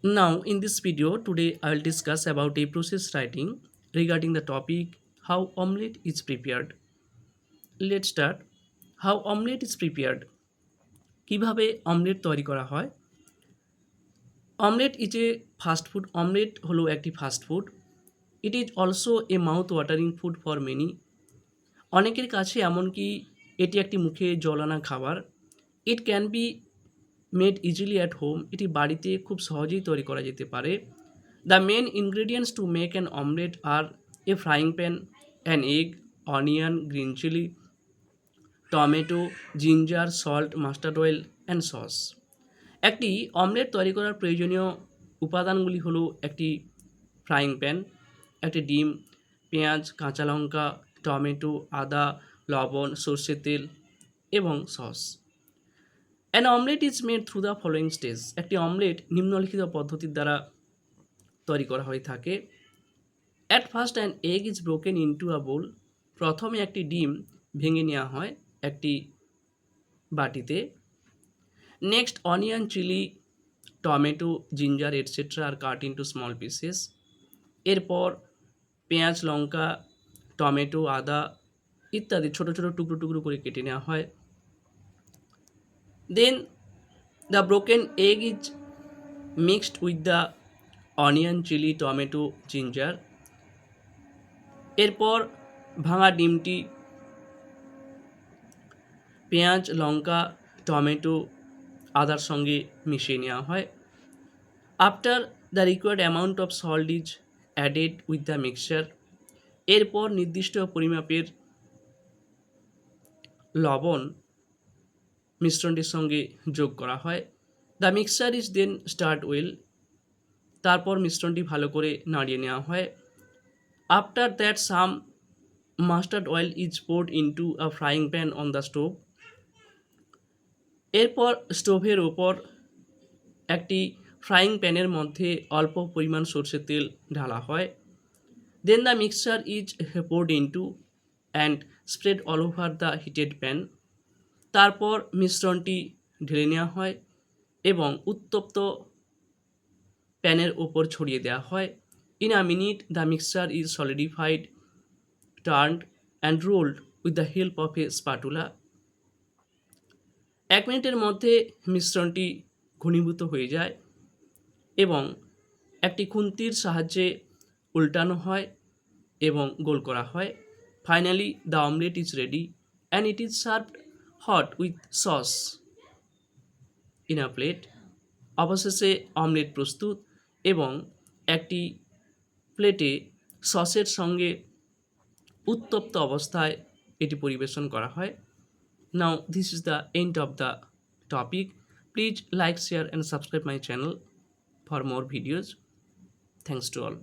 Now, in this video, today I will discuss about a process writing regarding the topic how omelette is prepared. Let's start. How omelette is prepared. কিভাবে omelette তৈরি করা হয়? Omelette is a fast food. Omelette হলো একটি fast food. It is also a mouth watering food for many. অনেকের কাছে এমনকি এটি একটি মুখে জল আনা খাবার। It can be made easily at home. এটি বাড়িতে খুব সহজেই তৈরি করা যেতে পারে। The main ingredients to make an omelette are a frying pan, an egg, onion, green chili, tomato, ginger, salt, mustard oil and sauce. একটি অমলেট তৈরি করার প্রয়োজনীয় উপাদানগুলি হলো একটি ফ্রাইং প্যান, একটি ডিম, পেঁয়াজ, কাঁচা লঙ্কা, টমেটো, আদা, লবণ, সর্ষের তেল এবং sauce. An omelette is made through the following stage. একটি অমলেট নিম্নলিখিত পদ্ধতির দ্বারা তৈরি করা হয়ে থাকে। At first an egg is broken into a bowl. প্রথমে একটি ডিম ভেঙে নেওয়া হয় একটি বাটিতে। Next onion, chilli, tomato, ginger etcetera are cut into small pieces. এরপর পেঁয়াজ, লঙ্কা, টমেটো, আদা ইত্যাদি ছোটো ছোটো টুকরো টুকরো করে কেটে নেওয়া হয়। Then the broken egg is mixed with the onion, chilli, tomato, ginger. এরপর ভাঙা ডিমটি পেঁয়াজ, লঙ্কা, টমেটো, আদার সঙ্গে মিশিয়ে নেওয়া হয়। After the required amount of salt is added with the mixture. এরপর নির্দিষ্ট পরিমাপের লবণ মিশ্রণটির সঙ্গে যোগ করা হয়। The mixture is then stirred well. তারপর মিশ্রণটি ভালো করে নাড়িয়ে নেওয়া হয়। After that some mustard oil is poured into a frying pan on the stove. এরপর স্টোভের ওপর একটি ফ্রাইং প্যানের মধ্যে অল্প পরিমাণ সরষের তেল ঢালা হয়। Then the mixture is poured into and spread all over the heated pan. তারপর মিশ্রণটি ঢেলে নেওয়া হয় এবং উত্তপ্ত প্যানের ওপর ছড়িয়ে দেওয়া হয়। In a minute the mixture is solidified, turned and rolled with the help of a spatula. 1 মিনিটের মধ্যে মিশ্রণটি ঘনীভূত হয়ে যায় এবং একটি খুন্তির সাহায্যে উল্টানো হয় এবং গোল করা হয়। Finally the omelette is ready and it is served hot with sauce in a plate. অবশেষে অমলেট প্রস্তুত এবং একটি প্লেটে সসের সঙ্গে উত্তপ্ত অবস্থায় এটি পরিবেশন করা হয়। Now this is the end of the topic. Please like, share and subscribe my channel for more videos. Thanks to all.